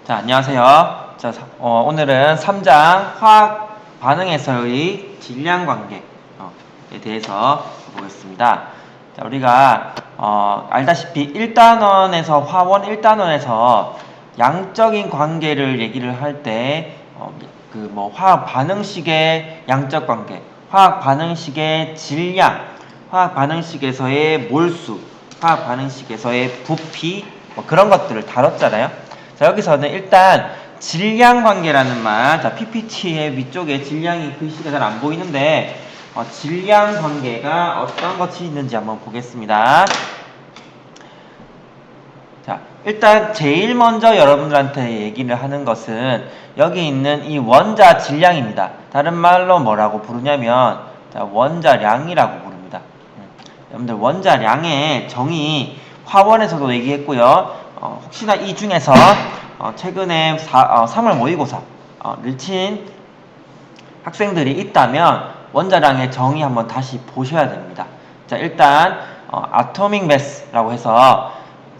자, 안녕하세요. 자, 오늘은 3장 화학 반응에서의 질량 관계에 대해서 보겠습니다. 자, 우리가 알다시피 1단원에서 화원 1단원에서 양적인 관계를 얘기를 할 때 화학 반응식의 양적 관계, 화학 반응식의 질량, 화학 반응식에서의 몰수, 화학 반응식에서의 부피 그런 것들을 다뤘잖아요. 자, 여기서는 일단 질량 관계라는 말, 자, PPT의 위쪽에 질량이 글씨가 잘 안 보이는데 질량 관계가 어떤 것이 있는지 한번 보겠습니다. 자, 일단 제일 먼저 여러분들한테 얘기를 하는 것은 여기 있는 이 원자 질량입니다. 다른 말로 뭐라고 부르냐면 원자량이라고 부릅니다. 여러분들 원자량의 정의 화원에서도 얘기했고요. 혹시나 이 중에서 최근에 3월 모의고사를 친 학생들이 있다면 원자량의 정의 한번 다시 보셔야 됩니다. 자, 일단 아토믹 매스라고 해서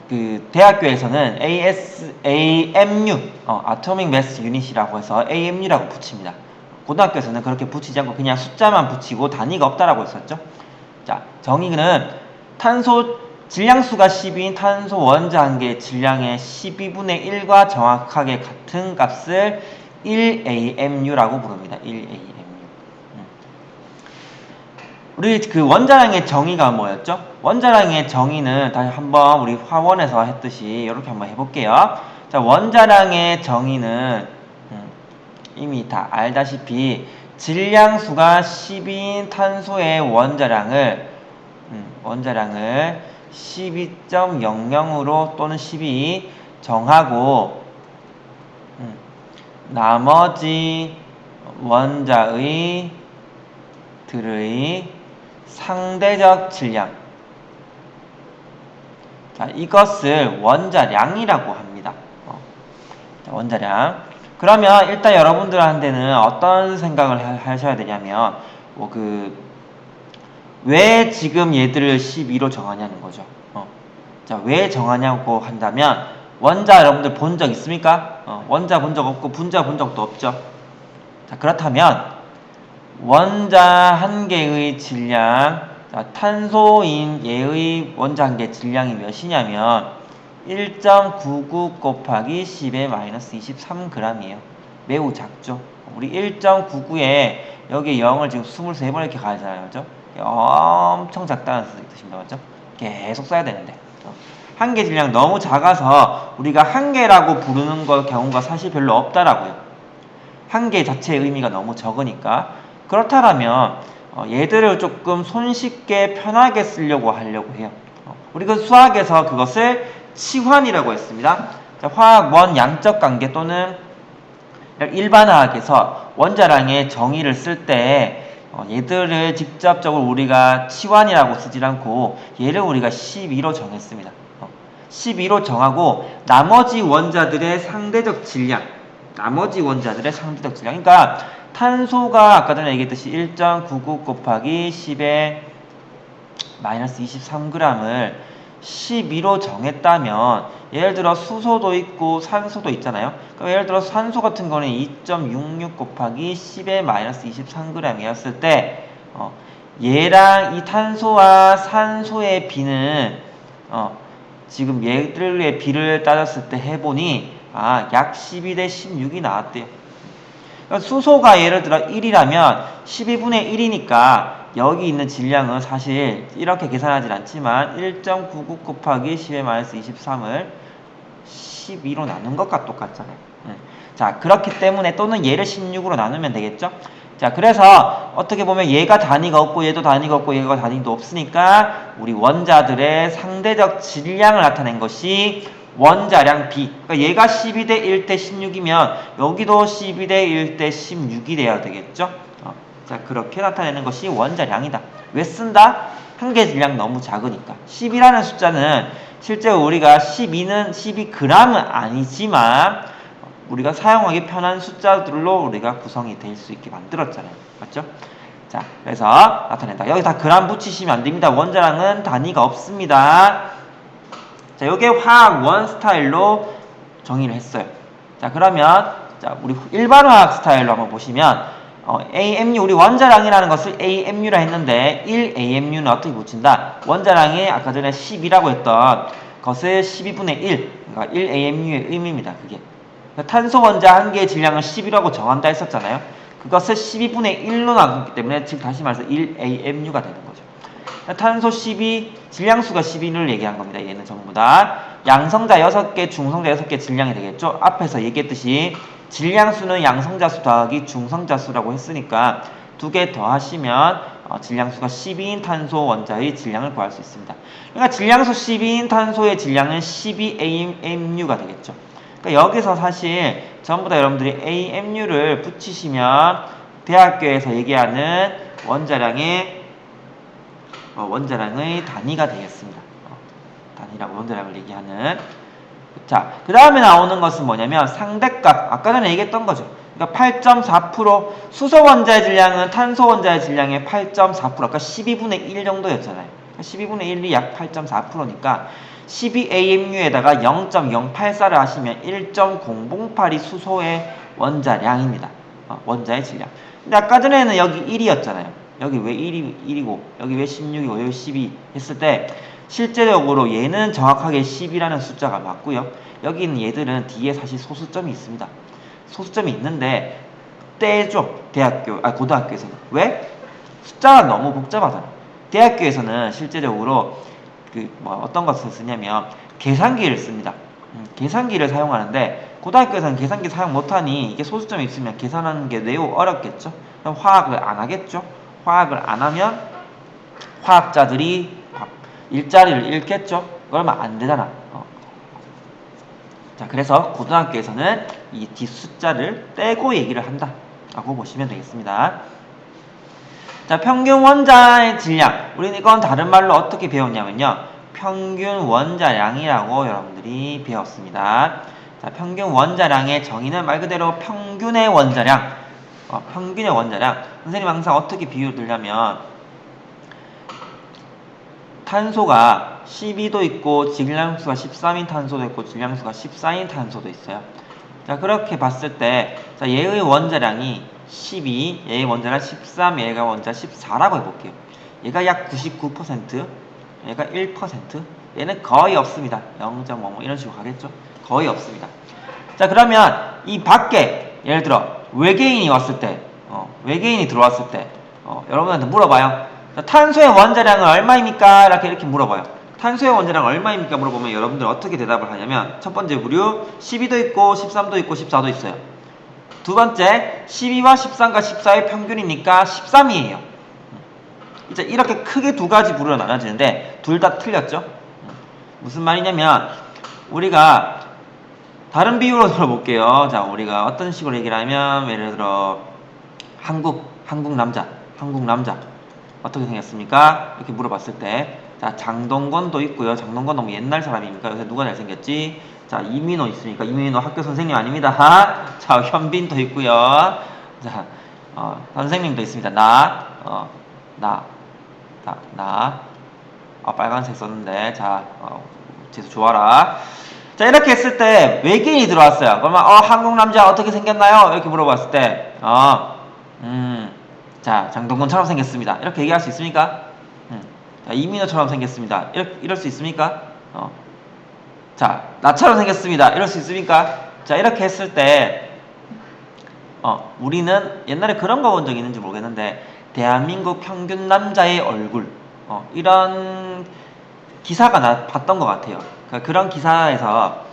그 대학교에서는 AMU 아토믹 매스 유닛이라고 해서 AMU라고 붙입니다. 고등학교에서는 그렇게 붙이지 않고 그냥 숫자만 붙이고 단위가 없다라고 했었죠. 자, 정의는 탄소 질량수가 10인 탄소 원자 한 개의 질량의 12분의 1과 정확하게 같은 값을 1AMU라고 부릅니다. 1AMU. 우리 그 원자량의 정의가 뭐였죠? 원자량의 정의는 다시 한번 우리 화원에서 했듯이 이렇게 한번 해볼게요. 자, 원자량의 정의는 이미 다 알다시피 질량수가 10인 탄소의 원자량을 12.00으로 또는 12 정하고 나머지 원자의 들의 상대적 질량, 자, 이것을 원자량이라고 합니다. 원자량. 그러면 일단 여러분들한테는 어떤 생각을 하셔야 되냐면 왜 지금 얘들을 12로 정하냐는 거죠. 자, 왜 정하냐고 한다면 원자 여러분들 본 적 있습니까? 원자 본 적 없고 분자 본 적도 없죠. 자, 그렇다면 원자 한 개의 질량, 자, 탄소인 얘의 원자 한 개 질량이 몇이냐면 1.99 곱하기 10의 마이너스 23g이에요. 매우 작죠. 우리 1.99에 여기 0을 지금 23번 이렇게 가잖아요. 그죠? 엄청 작다는 뜻입니다. 맞죠? 계속 써야 되는데. 한 개 질량 너무 작아서 우리가 한 개라고 부르는 경우가 사실 별로 없다라고요. 한 개 자체의 의미가 너무 적으니까. 그렇다면 얘들을 조금 손쉽게 편하게 쓰려고 하려고 해요. 우리 그 수학에서 그것을 치환이라고 했습니다. 자, 화학원 양적 관계 또는 일반화학에서 원자량의 정의를 쓸 때 얘들을 직접적으로 우리가 치환이라고 쓰지 않고 얘를 우리가 12로 정했습니다. 12로 정하고 나머지 원자들의 상대적 질량, 그러니까 탄소가 아까 전에 얘기했듯이 1.99 곱하기 10의 마이너스 23g을 12로 정했다면 예를 들어 수소도 있고 산소도 있잖아요. 그럼 예를 들어 산소 같은 거는 2.66 곱하기 10의 마이너스 23g이었을 때 얘랑 이 탄소와 산소의 비는 지금 얘들의 비를 따졌을 때 해보니 약 12대 16이 나왔대요. 그러니까 수소가 예를 들어 1이라면 12분의 1이니까 여기 있는 질량은 사실 이렇게 계산하진 않지만 1.99 곱하기 10의 마이너스 23을 12로 나눈 것과 똑같잖아요. 자, 그렇기 때문에 또는 얘를 16으로 나누면 되겠죠? 자, 그래서 어떻게 보면 얘가 단위가 없고 얘도 단위가 없고 얘가 단위도 없으니까 우리 원자들의 상대적 질량을 나타낸 것이 원자량 B. 그러니까 얘가 12대 1대 16이면 여기도 12대 1대 16이 돼야 되겠죠? 자, 그렇게 나타내는 것이 원자량이다. 왜 쓴다? 한 개 질량 너무 작으니까. 10이라는 숫자는 실제로 우리가 12는 12g은 아니지만 우리가 사용하기 편한 숫자들로 우리가 구성이 될 수 있게 만들었잖아요. 맞죠? 자, 그래서 나타낸다. 여기 다 그람 붙이시면 안 됩니다. 원자량은 단위가 없습니다. 자, 요게 화학 원 스타일로 정의를 했어요. 자, 그러면 자, 우리 일반화학 스타일로 한번 보시면 AMU, 우리 원자량이라는 것을 AMU라 했는데 1AMU는 어떻게 붙인다? 원자량이 아까 전에 10이라고 했던 것을 12분의 1, 그러니까 1AMU의 의미입니다. 그게. 탄소 원자 한 개의 질량을 10이라고 정한다 했었잖아요. 그것을 12분의 1로 나눴기 때문에 즉 다시 말해서 1AMU가 되는 거죠. 탄소 12, 질량수가 12를 얘기한 겁니다. 얘는 전부 다. 양성자 6개, 중성자 6개 질량이 되겠죠. 앞에서 얘기했듯이 질량수는 양성자 수 더하기 중성자 수라고 했으니까 두 개 더하시면 질량수가 12인 탄소 원자의 질량을 구할 수 있습니다. 그러니까 질량수 12인 탄소의 질량은 12AMU가 되겠죠. 그러니까 여기서 사실 전부 다 여러분들이 AMU를 붙이시면 대학교에서 얘기하는 원자량의 단위가 되겠습니다. 단위라고 원자량을 얘기하는. 자, 그 다음에 나오는 것은 뭐냐면 상대값. 아까 전에 얘기했던 거죠. 그러니까 8.4% 수소 원자의 질량은 탄소 원자의 질량의 8.4%. 아까 12분의 1 정도였잖아요. 12분의 1이 약 8.4%니까 12AMU에다가 0.084를 하시면 1.008이 수소의 원자량입니다. 원자의 질량. 근데 아까 전에는 여기 1이었잖아요. 여기 왜 1이고 여기 왜 16이고 여기 12 했을 때 실제적으로 얘는 정확하게 10이라는 숫자가 맞고요. 여기 있는 얘들은 뒤에 사실 소수점이 있습니다. 소수점이 있는데 떼죠. 고등학교에서는. 왜? 숫자가 너무 복잡하잖아. 대학교에서는 실제적으로 어떤 것을 쓰냐면 계산기를 씁니다. 계산기를 사용하는데 고등학교에서는 계산기 사용 못하니 이게 소수점이 있으면 계산하는 게 매우 어렵겠죠. 그럼 화학을 안 하겠죠. 화학을 안 하면 화학자들이 일자리를 잃겠죠. 그러면 안 되잖아. 자, 그래서 고등학교에서는 이 뒷숫자를 떼고 얘기를 한다 라고 보시면 되겠습니다. 자, 평균 원자의 질량. 우리는 이건 다른 말로 어떻게 배웠냐면요. 평균 원자량이라고 여러분들이 배웠습니다. 자, 평균 원자량의 정의는 말 그대로 평균의 원자량. 평균의 원자량. 선생님 항상 어떻게 비유를 들냐면 탄소가 12도 있고 질량수가 13인 탄소도 있고 질량수가 14인 탄소도 있어요. 자, 그렇게 봤을 때 자, 얘의 원자량이 12, 얘의 원자량 13, 얘가 원자 14라고 해볼게요. 얘가 약 99%, 얘가 1%, 얘는 거의 없습니다. 0.5 이런 식으로 가겠죠? 거의 없습니다. 자, 그러면 이 밖에 예를 들어 외계인이 왔을 때 외계인이 들어왔을 때 여러분한테 물어봐요. 탄소의 원자량은 얼마입니까? 이렇게 물어봐요. 탄소의 원자량 얼마입니까? 물어보면 여러분들 어떻게 대답을 하냐면 첫 번째 부류 12도 있고 13도 있고 14도 있어요. 두 번째 12와 13과 14의 평균이니까 13이에요. 이제 이렇게 크게 두 가지 부류로 나눠지는데 둘 다 틀렸죠? 무슨 말이냐면 우리가 다른 비유로 들어볼게요. 자, 우리가 어떤 식으로 얘기를 하면 예를 들어 한국 남자 어떻게 생겼습니까? 이렇게 물어봤을 때 자, 장동건도 있고요. 장동건 너무 옛날 사람입니까? 요새 누가 잘생겼지? 자, 이민호 있으니까 이민호 학교 선생님 아닙니다. 자, 현빈도 있고요. 자, 선생님도 있습니다. 빨간색 썼는데 자, 재수 좋아라. 자, 이렇게 했을 때 외계인이 들어왔어요. 그러면 한국 남자 어떻게 생겼나요? 이렇게 물어봤을 때 자, 장동건처럼 생겼습니다. 이렇게 얘기할 수 있습니까? 자, 이민호처럼 생겼습니다. 이럴 수 있습니까? 자, 나처럼 생겼습니다. 이럴 수 있습니까? 자, 이렇게 했을 때 우리는 옛날에 그런 거 본 적 있는지 모르겠는데 대한민국 평균 남자의 얼굴 이런 기사가 봤던 것 같아요. 그러니까 그런 기사에서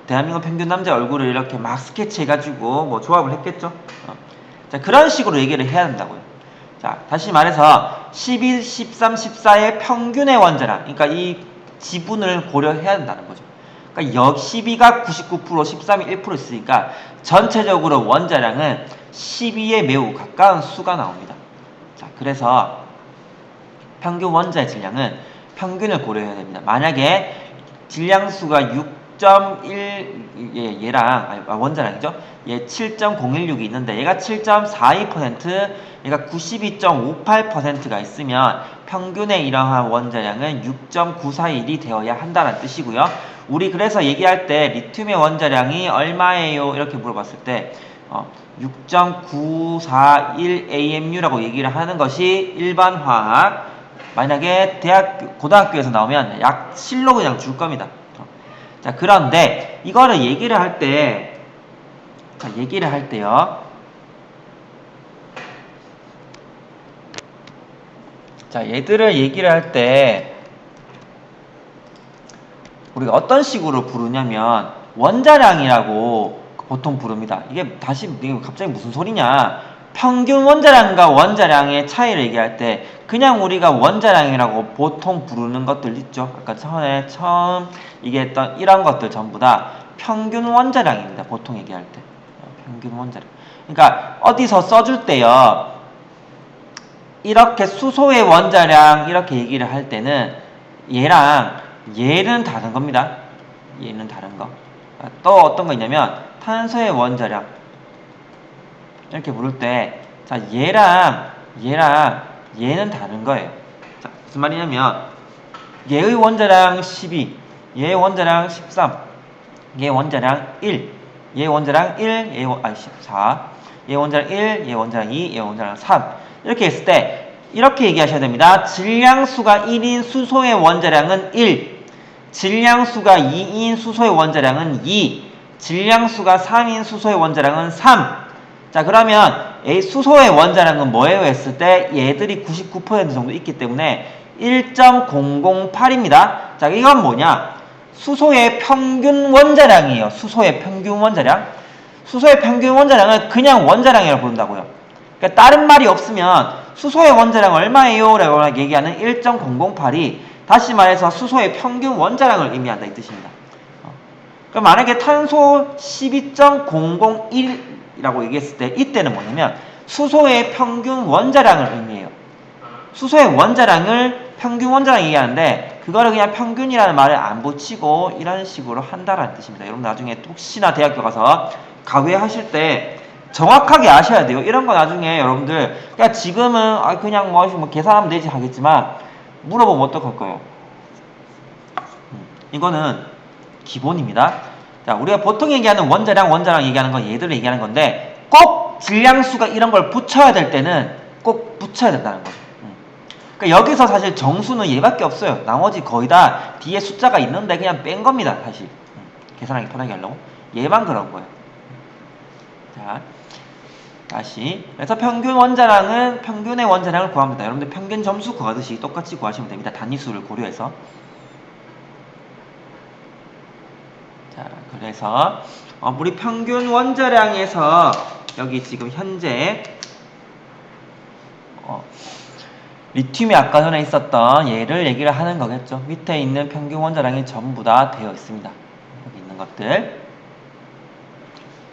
대한민국 평균 남자의 얼굴을 이렇게 막 스케치해가지고 뭐 조합을 했겠죠. 자, 그런 식으로 얘기를 해야 된다고요. 자, 다시 말해서 12, 13, 14의 평균의 원자량, 그러니까 이 지분을 고려해야 된다는 거죠. 그러니까 12가 99%, 13이 1% 있으니까 전체적으로 원자량은 12에 매우 가까운 수가 나옵니다. 자, 그래서 평균 원자의 질량은 평균을 고려해야 됩니다. 만약에 질량수가 6.1 얘랑 원자량이죠. 얘 7.016이 있는데 얘가 7.42%, 얘가 92.58%가 있으면 평균의 이러한 원자량은 6.941이 되어야 한다는 뜻이고요. 우리 그래서 얘기할 때 리튬의 원자량이 얼마예요? 이렇게 물어봤을 때 6.941 AMU라고 얘기를 하는 것이 일반 화학. 만약에 고등학교에서 나오면 약 실로 그냥 줄 겁니다. 자, 그런데 이거를 얘기를 할 때, 자, 얘기를 할 때요. 자, 얘들을 얘기를 할 때 우리가 어떤 식으로 부르냐면 원자량이라고 보통 부릅니다. 이게 갑자기 무슨 소리냐? 평균 원자량과 원자량의 차이를 얘기할 때 그냥 우리가 원자량이라고 보통 부르는 것들 있죠. 아까 처음 얘기했던 이런 것들 전부 다 평균 원자량입니다. 보통 얘기할 때. 평균 원자량. 그러니까 어디서 써줄 때요. 이렇게 수소의 원자량 이렇게 얘기를 할 때는 얘는 다른 겁니다. 얘는 다른 거. 또 어떤 거 있냐면 탄소의 원자량 이렇게 부를 때 자, 얘랑 얘는 다른 거예요. 자, 무슨 말이냐면 얘의 원자량 12, 얘의 원자량 13, 얘의 원자량 1, 얘의 원자량 1, 14, 얘의 원자량 1, 얘의 원자량 2, 얘의 원자량 3 이렇게 했을 때 이렇게 얘기하셔야 됩니다. 질량수가 1인 수소의 원자량은 1, 질량수가 2인 수소의 원자량은 2, 질량수가 3인 수소의 원자량은 3. 자, 그러면 수소의 원자량은 뭐예요? 했을 때 얘들이 99% 정도 있기 때문에 1.008입니다. 자, 이건 뭐냐? 수소의 평균 원자량이에요. 수소의 평균 원자량. 수소의 평균 원자량을 그냥 원자량이라고 부른다고요. 그러니까 다른 말이 없으면 수소의 원자량 얼마예요? 라고 얘기하는 1.008이 다시 말해서 수소의 평균 원자량을 의미한다 이 뜻입니다. 그럼 만약에 탄소 12.001이라고 얘기했을 때 이때는 뭐냐면 수소의 평균 원자량을 의미해요. 수소의 원자량을 평균 원자량 얘기하는데 그거를 그냥 평균이라는 말을 안 붙이고 이런 식으로 한다라는 뜻입니다. 여러분 나중에 혹시나 대학교 가서 가외하실 때 정확하게 아셔야 돼요. 이런 거 나중에 여러분들 그러니까 지금은 그냥 뭐 계산하면 되지 하겠지만 물어보면 어떡할 거예요? 이거는 기본입니다. 자, 우리가 보통 얘기하는 원자량 얘기하는 건 얘들을 얘기하는 건데 꼭 질량수가 이런 걸 붙여야 될 때는 꼭 붙여야 된다는 거죠. 그러니까 여기서 사실 정수는 얘밖에 없어요. 나머지 거의 다 뒤에 숫자가 있는데 그냥 뺀 겁니다. 사실 계산하기 편하게 하려고 얘만 그런 거예요. 자, 다시 그래서 평균의 원자량을 구합니다. 여러분들 평균 점수 구하듯이 똑같이 구하시면 됩니다. 단위수를 고려해서. 자, 그래서 우리 평균 원자량에서 여기 지금 현재 리튬이 아까 전에 있었던 얘를 얘기를 하는 거겠죠. 밑에 있는 평균 원자량이 전부 다 되어 있습니다. 여기 있는 것들.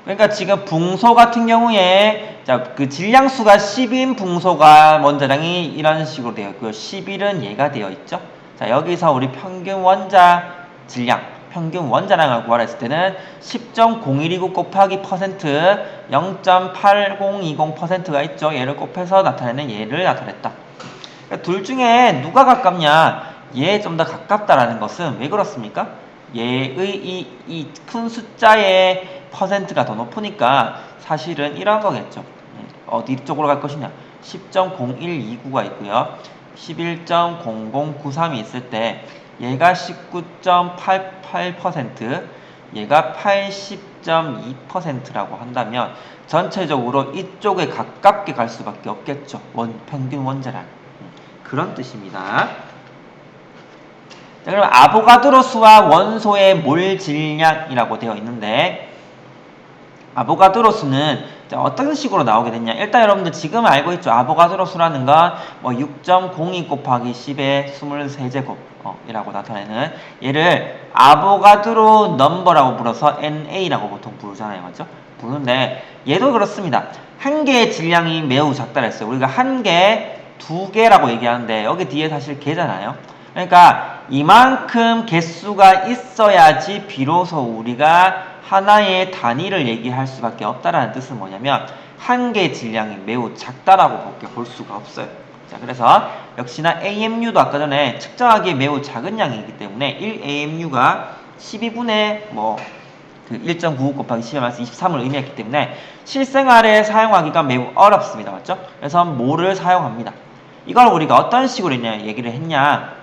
그러니까 지금 붕소 같은 경우에 자, 그 질량수가 10인 붕소가 원자량이 이런 식으로 되어 있고요. 11은 얘가 되어 있죠. 자, 여기서 우리 평균 원자량을 구하라 했을 때는 10.0129 곱하기 퍼센트 0.8020%가 있죠. 얘를 곱해서 나타내는 얘를 나타냈다. 그러니까 둘 중에 누가 가깝냐? 얘에 좀 더 가깝다라는 것은 왜 그렇습니까? 얘의 이 큰 숫자의 퍼센트가 더 높으니까 사실은 이런 거겠죠. 어디 쪽으로 갈 것이냐? 10.0129가 있고요. 11.0093이 있을 때 얘가 19.88%, 얘가 80.2%라고 한다면 전체적으로 이쪽에 가깝게 갈 수밖에 없겠죠. 평균 원자량. 그런 뜻입니다. 자, 그럼 아보가드로 수와 원소의 몰 질량이라고 되어 있는데 아보가드로 수는 어떤 식으로 나오게 됐냐? 일단 여러분들 지금 알고 있죠. 아보가드로 수라는 건 6.02 곱하기 10의 23제곱이라고 나타내는 얘를 아보가드로 넘버라고 불러서 NA라고 보통 부르잖아요. 맞죠? 부르는데 얘도 그렇습니다. 한 개의 질량이 매우 작다라 했어요. 우리가 한 개, 두 개라고 얘기하는데 여기 뒤에 사실 개잖아요. 그러니까 이만큼 개수가 있어야지 비로소 우리가 하나의 단위를 얘기할 수밖에 없다라는 뜻은 뭐냐면 한 개의 질량이 매우 작다라고 볼 수가 없어요. 자, 그래서 역시나 AMU도 아까 전에 측정하기에 매우 작은 양이기 때문에 1AMU가 12분의 그 1.99 곱하기 10의 마이너스 23을 의미했기 때문에 실생활에 사용하기가 매우 어렵습니다. 맞죠? 그래서 몰을 사용합니다. 이걸 우리가 어떤 식으로 얘기를 했냐?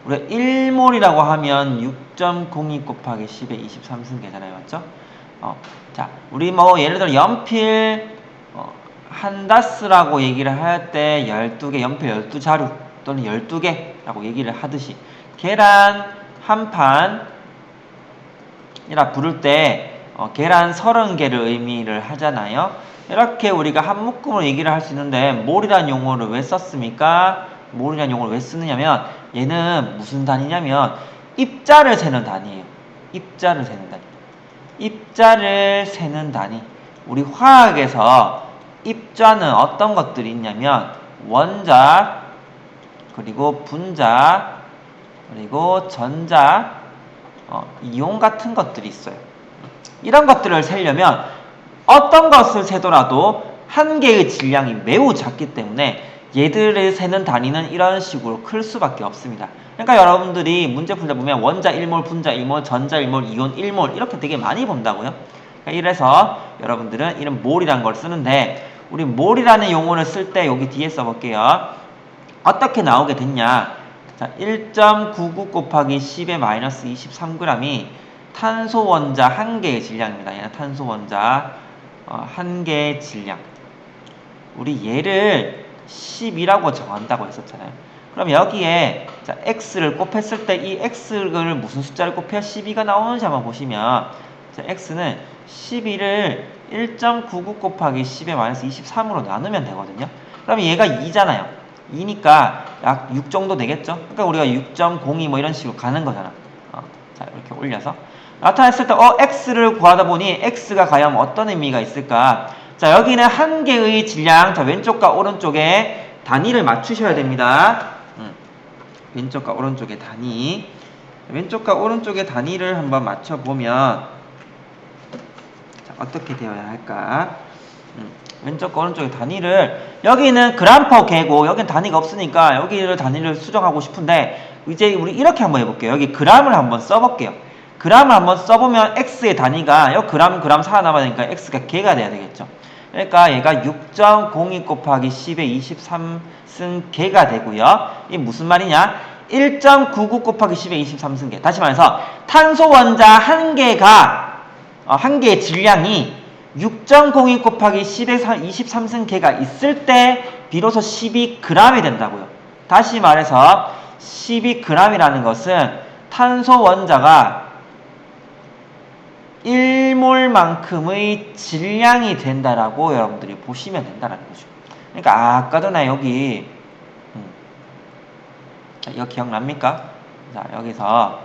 우리가 1몰이라고 하면 6.02 곱하기 10의 23승계잖아요. 맞죠? 자, 우리 예를 들어 연필 한다스라고 얘기를 할 때 12개, 연필 12자루 또는 12개라고 얘기를 하듯이 계란 한 판이라 부를 때 계란 30개를 의미를 하잖아요. 이렇게 우리가 한 묶음으로 얘기를 할 수 있는데 몰이라는 용어를 왜 썼습니까? 몰이라는 용어를 왜 쓰느냐면 얘는 무슨 단위냐면 입자를 세는 단위예요. 입자를 세는 단위. 입자를 세는 단위. 우리 화학에서 입자는 어떤 것들이 있냐면 원자, 그리고 분자, 그리고 전자, 이온 같은 것들이 있어요. 이런 것들을 세려면 어떤 것을 세더라도 한 개의 질량이 매우 작기 때문에 얘들을 세는 단위는 이런 식으로 클 수밖에 없습니다. 그러니까 여러분들이 문제 풀다 보면 원자 1몰, 분자 1몰, 전자 1몰, 이온 1몰 이렇게 되게 많이 본다고요. 그러니까 이래서 여러분들은 이런 몰이라는 걸 쓰는데 우리 몰이라는 용어를 쓸 때 여기 뒤에 써볼게요. 어떻게 나오게 됐냐? 자, 1.99 곱하기 10의 마이너스 23g이 탄소 원자 한 개의 질량입니다. 얘는 탄소 원자 한 개의 질량. 우리 얘를 10이라고 정한다고 했었잖아요. 그럼 여기에 자, x를 곱했을 때 이 x를 무슨 숫자를 곱해야 12가 나오는지 한번 보시면 자, x는 12를 1.99 곱하기 10의 마이너스 23으로 나누면 되거든요. 그럼 얘가 2잖아요. 2니까 약 6 정도 되겠죠? 그러니까 우리가 6.02 이런 식으로 가는 거잖아. 자, 이렇게 올려서 나타냈을 때 x를 구하다 보니 x가 과연 어떤 의미가 있을까? 자, 여기는 한 개의 질량, 자, 왼쪽과 오른쪽에 단위를 맞추셔야 됩니다. 왼쪽과 오른쪽의 단위. 왼쪽과 오른쪽의 단위를 한번 맞춰보면 자, 어떻게 되어야 할까? 왼쪽과 오른쪽의 단위를 여기는 그램퍼 개고 여기는 단위가 없으니까 여기를 단위를 수정하고 싶은데 이제 우리 이렇게 한번 해볼게요. 여기 그램을 한번 써볼게요. 그램을 한번 써보면 x의 단위가 여기 그램 살아남아야 되니까 x가 개가 돼야 되겠죠. 그러니까 얘가 6.02 곱하기 10의 23승 개가 되고요. 이게 무슨 말이냐? 1.99 곱하기 10의 23승 개. 다시 말해서 탄소 원자 한 개가 한 개의 질량이 6.02 곱하기 10의 23승 개가 있을 때 비로소 12g이 된다고요. 다시 말해서 12g이라는 것은 탄소 원자가 1몰만큼의 질량이 된다라고 여러분들이 보시면 된다는 거죠. 그러니까 아까 전에 여기 이거 기억납니까? 자, 여기서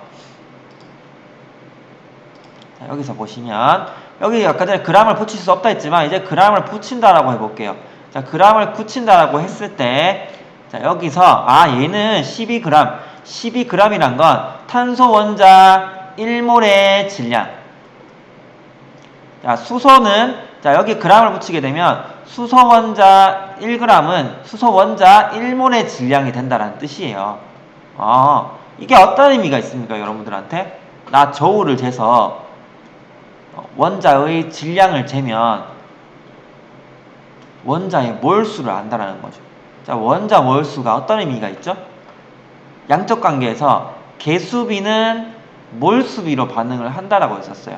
보시면 여기 아까 전에 g을 붙일 수 없다 했지만 이제 g을 붙인다라고 해볼게요. 자, g을 붙인다라고 했을 때 자, 여기서 얘는 12g이란 건 탄소 원자 1몰의 질량. 자, 수소는 자, 여기 g을 붙이게 되면 수소 원자 1g은 수소 원자 1몰의 질량이 된다는 뜻이에요. 이게 어떤 의미가 있습니까, 여러분들한테? 나 저울을 재서 원자의 질량을 재면 원자의 몰수를 안다라는 거죠. 자, 원자 몰수가 어떤 의미가 있죠? 양적 관계에서 개수비는 몰수비로 반응을 한다라고 했었어요.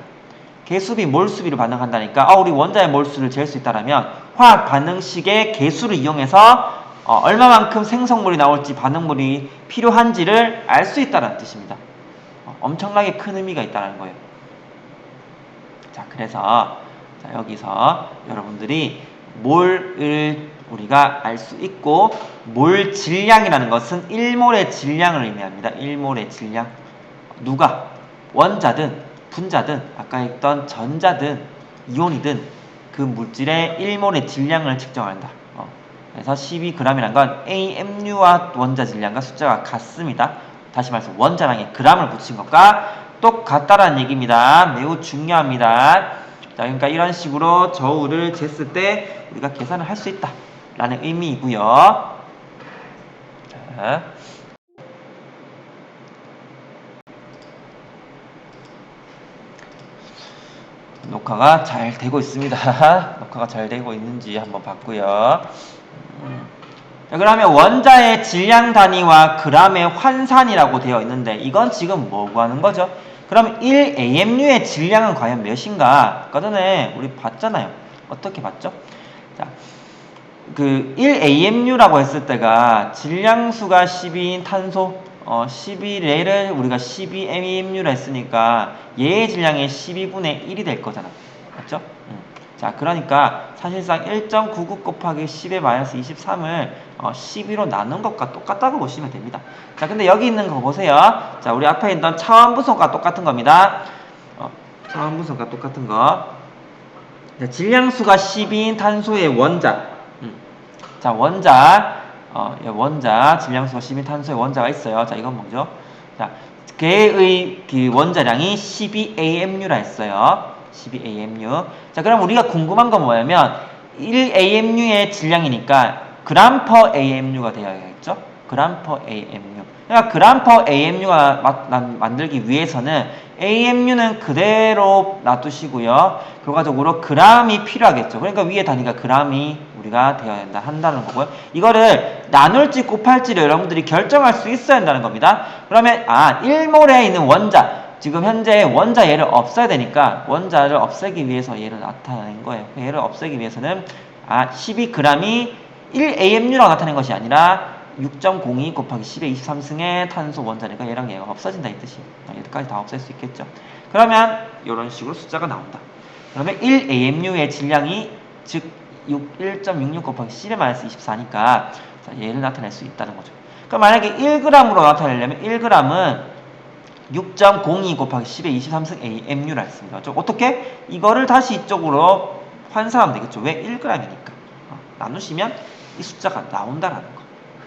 개수비, 몰수비로 반응한다니까 우리 원자의 몰수를 잴 수 있다면 화학 반응식의 개수를 이용해서 얼마만큼 생성물이 나올지 반응물이 필요한지를 알 수 있다는 뜻입니다. 엄청나게 큰 의미가 있다는 거예요. 자, 그래서 자, 여기서 여러분들이 몰을 우리가 알 수 있고 몰 질량이라는 것은 1몰의 질량을 의미합니다. 1몰의 질량. 누가? 원자든 분자든 아까 했던 전자든 이온이든 그 물질의 1몰의 질량을 측정한다. 그래서 12g이란 건 AMU와 원자 질량과 숫자가 같습니다. 다시 말해서 원자량에 g을 붙인 것과 똑같다라는 얘기입니다. 매우 중요합니다. 자, 그러니까 이런 식으로 저울을 쟀을 때 우리가 계산을 할 수 있다 라는 의미이고요. 자. 녹화가 잘 되고 있습니다. 녹화가 잘 되고 있는지 한번 봤고요. 자, 그러면 원자의 질량 단위와 g의 환산이라고 되어 있는데 이건 지금 뭐 구하는 거죠? 그럼 1AMU의 질량은 과연 몇인가? 아까 전에 우리 봤잖아요. 어떻게 봤죠? 자, 그 1AMU라고 했을 때가 질량수가 12인 탄소 12레를 우리가 12AMU라 했으니까 얘의 질량이 12분의 1이 될 거잖아. 맞죠? 자, 그러니까 사실상 1.99 곱하기 10의 마이너스 23을 12로 나눈 것과 똑같다고 보시면 됩니다. 자, 근데 여기 있는 거 보세요. 자, 우리 앞에 있던 차원부속과 똑같은 겁니다. 차원부속과 똑같은 거. 자, 질량수가 12인 탄소의 원자. 자, 원자, 질량수가 12인 탄소의 원자가 있어요. 자, 이건 뭐죠? 자, 걔의 그 원자량이 12AMU라 했어요. 12AMU. 자, 그럼 우리가 궁금한 건 뭐냐면 1AMU의 질량이니까 g per AMU가 되어야겠죠? g per AMU. 그러니까 g per AMU가 만들기 위해서는 AMU는 그대로 놔두시고요. 결과적으로 g이 필요하겠죠. 그러니까 위에 단위가 g이 우리가 되어야 된다 한다는 거고요. 이거를 나눌지 곱할지를 여러분들이 결정할 수 있어야 한다는 겁니다. 그러면 1몰에 있는 원자, 지금 현재 원자 얘를 없애야 되니까 원자를 없애기 위해서 얘를 나타낸 거예요. 얘를 없애기 위해서는 12g이 1AMU라고 나타낸 것이 아니라 6.02 곱하기 10의 23승의 탄소 원자니까 얘랑 얘가 없어진다 이 뜻이에요. 얘까지 다 없앨 수 있겠죠. 그러면 이런 식으로 숫자가 나온다. 그러면 1AMU의 질량이 즉 1.66 곱하기 10의 마이너스 24니까 얘를 나타낼 수 있다는 거죠. 그럼 만약에 1g으로 나타내려면 1g은 6.02 곱하기 10의 23승 AMU라 했습니다. 어떻게? 이거를 다시 이쪽으로 환산하면 되겠죠. 왜? 1g이니까. 나누시면 이 숫자가 나온다라는 거.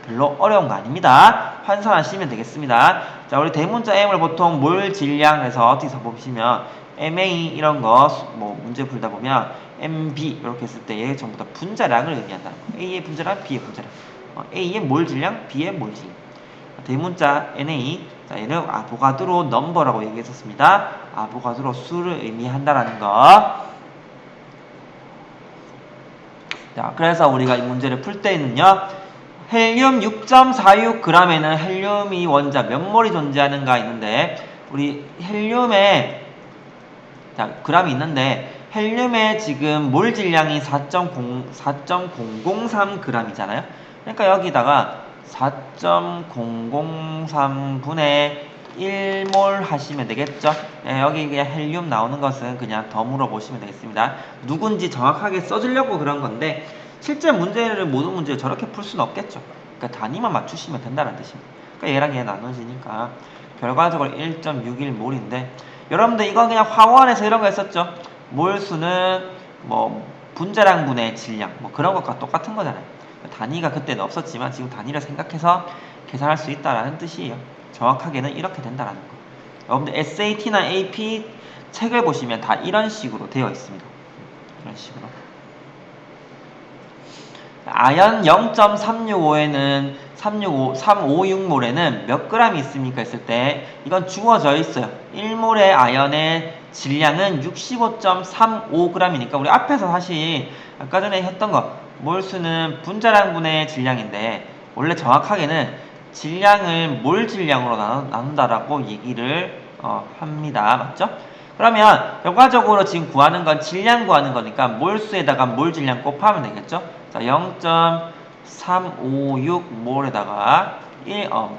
별로 어려운 거 아닙니다. 환산하시면 되겠습니다. 자, 우리 대문자 M을 보통 몰 질량에서 어떻게 써보시면 MA 이런 거 뭐 문제 풀다 보면 MB 이렇게 했을 때 얘 전부 다 분자량을 의미한다는 거. A의 분자량, B의 분자량. A의 몰 질량, B의 몰 질량. 대문자 NA, 자, 얘는 아보가드로 넘버라고 얘기했었습니다. 아보가드로 수를 의미한다라는 거. 자, 그래서 우리가 이 문제를 풀 때는요, 헬륨 6.46g에는 헬륨이 원자 몇 몰이 존재하는가 있는데, 우리 헬륨에, 자, g이 있는데, 헬륨의 지금 몰 질량이 4.003g이잖아요. 그러니까 여기다가 4.003분의 1몰 하시면 되겠죠. 네, 여기 그냥 헬륨 나오는 것은 그냥 덤으로 보시면 되겠습니다. 누군지 정확하게 써주려고 그런 건데 실제 문제를 모든 문제를 저렇게 풀 수는 없겠죠. 그러니까 단위만 맞추시면 된다는 뜻입니다. 그러니까 얘랑 얘 나눠지니까 결과적으로 1.61몰인데 여러분들 이거 그냥 화원에서 이런 거 했었죠. 몰수는 뭐 분자량분의 질량 뭐 그런 것과 똑같은 거잖아요. 단위가 그때는 없었지만 지금 단위를 생각해서 계산할 수 있다라는 뜻이에요. 정확하게는 이렇게 된다라는 거. 여러분들 SAT나 AP 책을 보시면 다 이런 식으로 되어 있습니다. 이런 식으로. 아연 0.365에는 356몰에는 몇 g이 있습니까? 했을 때 이건 주어져 있어요. 1몰의 아연의 질량은 65.35g이니까 우리 앞에서 사실 아까 전에 했던 거 몰수는 분자량분의 질량인데 원래 정확하게는 질량을 몰 질량으로 나눈다라고 얘기를 합니다. 맞죠? 그러면 결과적으로 지금 구하는 건 질량 구하는 거니까 몰수에다가 몰 질량 곱하면 되겠죠? 자, 0.356몰에다가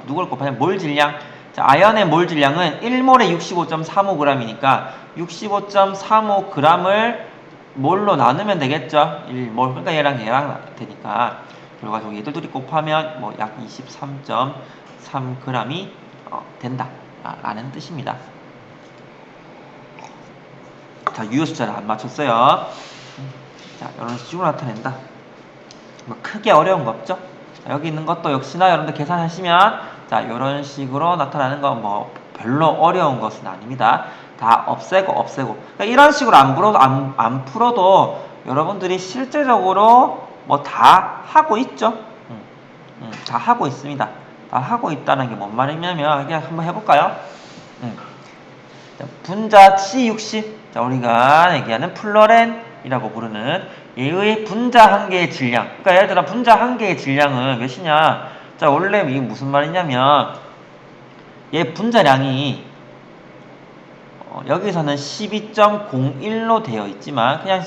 누굴 곱하면 몰 질량. 자, 아연의 몰 질량은 1몰에 65.35g이니까 65.35g을 몰로 나누면 되겠죠? 1몰. 그러니까 얘랑 되니까 결과적으로 얘들 둘이 곱하면 뭐 약 23.3g이 된다. 라는 뜻입니다. 자, 유효 숫자를 안 맞췄어요. 자, 이런 식으로 나타낸다. 뭐 크게 어려운 거 없죠? 자, 여기 있는 것도 역시나 여러분들 계산하시면 자, 이런 식으로 나타나는 건 뭐 별로 어려운 것은 아닙니다. 다 없애고 그러니까 이런 식으로 안 풀어도 여러분들이 실제적으로 뭐 다 하고 있죠. 다 하고 있습니다. 다 하고 있다는 게 뭔 말이냐면 그냥 한번 해볼까요? 자, 분자 C60. 자, 우리가 얘기하는 플로렌이라고 부르는 얘의 분자 한 개의 질량. 그러니까 예를 들어 분자 한 개의 질량은 몇이냐? 자, 원래 이게 무슨 말이냐면 얘 분자량이 여기서는 12.01로 되어 있지만 그냥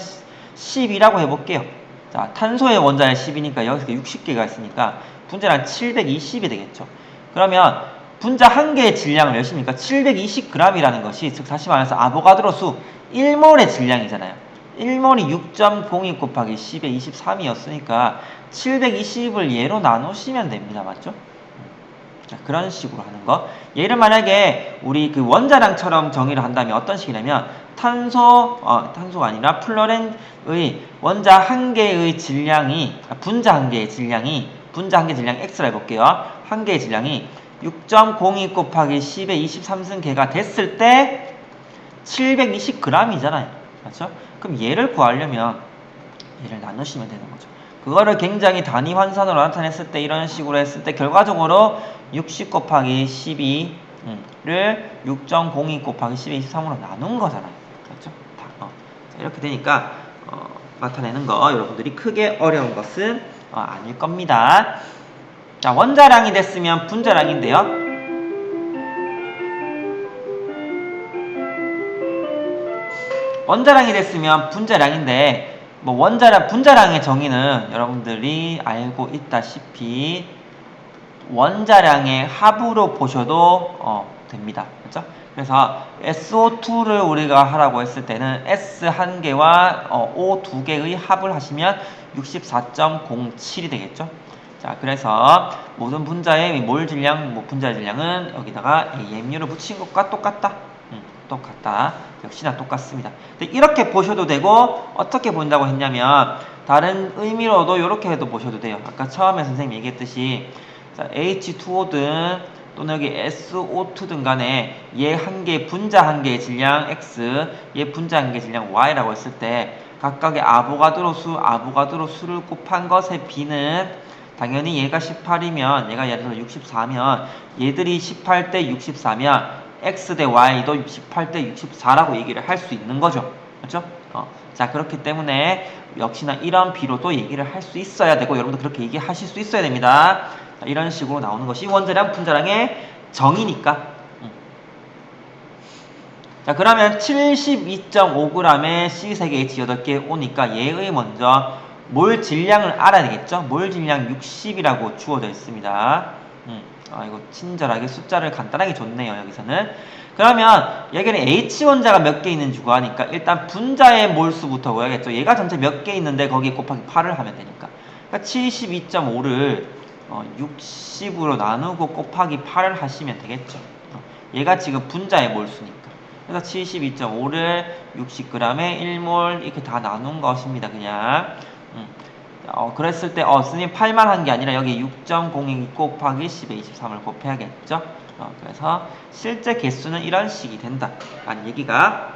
10이라고 해볼게요. 자, 탄소의 원자량 10이니까 여기서 60개가 있으니까 분자량 720이 되겠죠. 그러면 분자 한 개의 질량은 몇입니까? 720g이라는 것이 즉 다시 말해서 아보가드로 수 1몰의 질량이잖아요. 1몰이 6.02 곱하기 10의 23이었으니까 720을 얘로 나누시면 됩니다. 맞죠? 자, 그런 식으로 하는 거. 얘를 만약에 우리 그 원자량처럼 정의를 한다면 어떤 식이냐면 탄소가 아니라 플로렌의 원자 한 개의 질량이 분자 한 개의 질량이 x라 해볼게요. 한 개의 질량이 6.02 곱하기 10의 23승계가 됐을 때 720g이잖아요. 맞죠? 그럼 얘를 구하려면 얘를 나누시면 되는 거죠. 그거를 굉장히 단위 환산으로 나타냈을 때 이런 식으로 했을 때 결과적으로 60 곱하기 12를 6.02 곱하기 10의 23으로 나눈 거잖아요. 그렇죠? 자, 이렇게 되니까 나타내는 거 여러분들이 크게 어려운 것은 아닐 겁니다. 자, 원자량이 됐으면 분자량인데요. 원자량이 됐으면 분자량인데 뭐 분자량의 정의는 여러분들이 알고 있다시피 원자량의 합으로 보셔도 됩니다. 그렇죠? 그래서 SO2를 우리가 하라고 했을 때는 S 한 개와 O 두 개의 합을 하시면 64.07이 되겠죠. 자, 그래서 모든 분자의 몰 질량, 분자 질량은 여기다가 AMU를 붙인 것과 똑같다. 똑같다. 역시나 똑같습니다. 근데 이렇게 보셔도 되고 어떻게 본다고 했냐면 다른 의미로도 이렇게 해도 보셔도 돼요. 아까 처음에 선생님이 얘기했듯이 자, H2O든 또는 여기 SO2든 간에 얘 한 개 분자 한 개의 질량 X, 얘 분자 한 개의 질량 Y라고 했을 때 각각의 아보가드로 수를 곱한 것의 B는 당연히 얘가 18이면 얘가 예를 들어 64면 얘들이 18 대 64면 X 대 Y도 18 대 64라고 얘기를 할 수 있는 거죠. 그렇죠? 자, 그렇기 때문에 역시나 이런 B로도 얘기를 할 수 있어야 되고 여러분도 그렇게 얘기하실 수 있어야 됩니다. 자, 이런 식으로 나오는 것이 원자량, 분자량의 정의니까. 자, 그러면 72.5g에 C3개, H8개 오니까 얘의 먼저 몰 질량을 알아야 되겠죠? 몰 질량 60이라고 주어져 있습니다. 이거 친절하게 숫자를 간단하게 줬네요. 여기서는. 그러면 여기는 H원자가 몇 개 있는지 구하니까 일단 분자의 몰수부터 구해야겠죠. 얘가 전체 몇 개 있는데 거기에 곱하기 8을 하면 되니까. 그러니까 72.5를 60으로 나누고 곱하기 8을 하시면 되겠죠. 얘가 지금 분자의 몰수니까. 그래서 72.5를 60g에 1몰 이렇게 다 나눈 것입니다. 그냥. 그랬을 때 스님 8만 한 게 아니라 여기 6.02 곱하기 10의 23을 곱해야겠죠. 그래서 실제 개수는 이런 식이 된다 라는 얘기가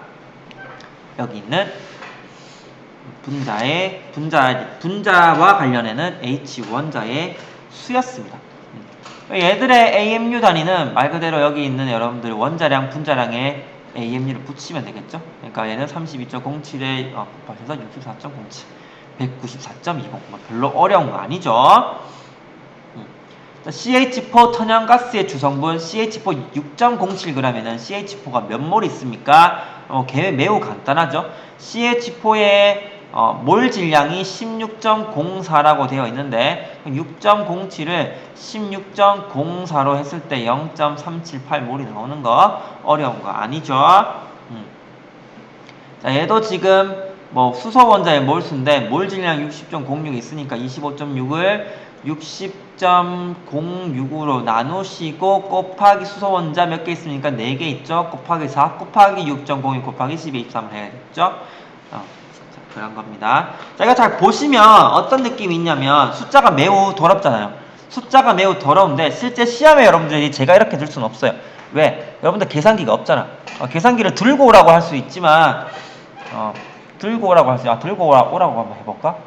여기 있는 분자와 관련해는 H원자의 수였습니다. 얘들의 AMU 단위는 말 그대로 여기 있는 여러분들 원자량, 분자량에 AMU를 붙이면 되겠죠. 그러니까 얘는 32.07에 곱하셔서 64.07 194.20 별로 어려운 거 아니죠. CH4 천연가스의 주성분 CH4 6.07g에는 CH4가 몇 몰 있습니까? 매우 간단하죠. CH4의 몰 질량이 16.04라고 되어 있는데 6.07을 16.04로 했을 때 0.378몰이 나오는 거 어려운 거 아니죠. 자, 얘도 지금 수소 원자의 몰수인데 몰 질량 60.06 있으니까 25.6을 60.06으로 나누시고 곱하기 수소 원자 몇 개 있습니까? 4개 있죠? 곱하기 4 곱하기 6.02 곱하기 10의 23을 해야겠죠? 그런 겁니다. 자, 이거 잘 보시면 어떤 느낌이 있냐면 숫자가 매우 더럽잖아요. 숫자가 매우 더러운데 실제 시험에 여러분들이 제가 이렇게 들 수는 없어요. 왜? 여러분들 계산기가 없잖아. 계산기를 들고 오라고 할 수 있지만 들고 오라고 들고 오라고 한번 해볼까?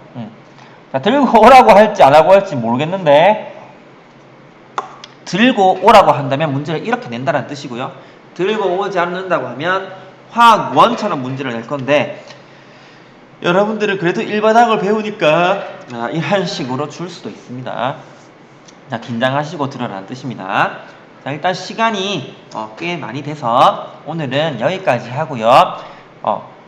자, 들고 오라고 할지 안 하고 할지 모르겠는데 들고 오라고 한다면 문제를 이렇게 낸다는 뜻이고요. 들고 오지 않는다고 하면 화학원처럼 문제를 낼 건데 여러분들은 그래도 일반학을 배우니까 이런 식으로 줄 수도 있습니다. 자, 긴장하시고 들어라는 뜻입니다. 자, 일단 시간이 꽤 많이 돼서 오늘은 여기까지 하고요.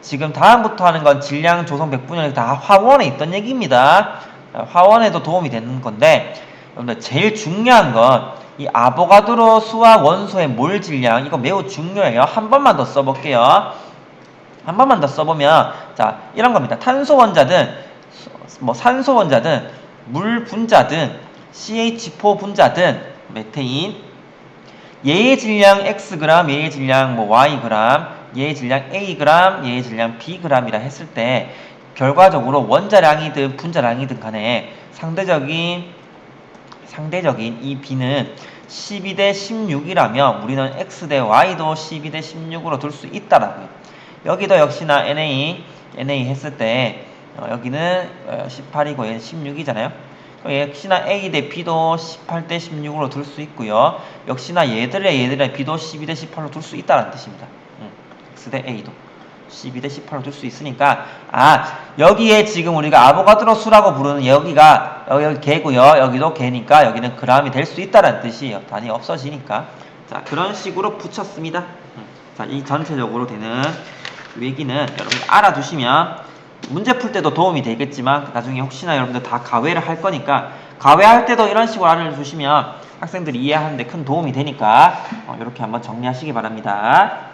지금 다음부터 하는 건 질량 조성 백분율이 다 화원에 있던 얘기입니다. 화원에도 도움이 되는 건데 여러분들 제일 중요한 건 이 아보가드로 수학 원소의 몰 질량 이거 매우 중요해요. 한 번만 더 써볼게요. 한 번만 더 써보면 자 이런 겁니다. 탄소 원자든 뭐 산소 원자든 물 분자든 CH4 분자든 메테인 얘의 질량 Xg, 얘의 질량 뭐 Yg, 얘의 질량 Ag, 얘의 질량 Bg이라 했을 때 결과적으로 원자량이든 분자량이든 간에 상대적인 이 B는 12대 16이라면 우리는 X 대 Y도 12대 16으로 둘 수 있다라고요. 여기도 역시나 NA 했을 때 여기는 18이고 얘는 16이잖아요. 역시나 A 대 B도 18대 16으로 둘 수 있고요. 역시나 얘들의 B도 12대 18로 둘 수 있다는 뜻입니다. X 대 A도 12대 18로 둘 수 있으니까 여기에 지금 우리가 아보가드로 수라고 부르는 여기가 여기 개고요. 여기도 개니까 여기는 그람이 될 수 있다는 뜻이에요. 단위 없어지니까. 자, 그런 식으로 붙였습니다. 자, 이 전체적으로 되는 얘기는 여러분들 알아두시면 문제 풀 때도 도움이 되겠지만 나중에 혹시나 여러분들 다 가외를 할 거니까 가외할 때도 이런 식으로 알려주시면 학생들이 이해하는데 큰 도움이 되니까 이렇게 한번 정리하시기 바랍니다.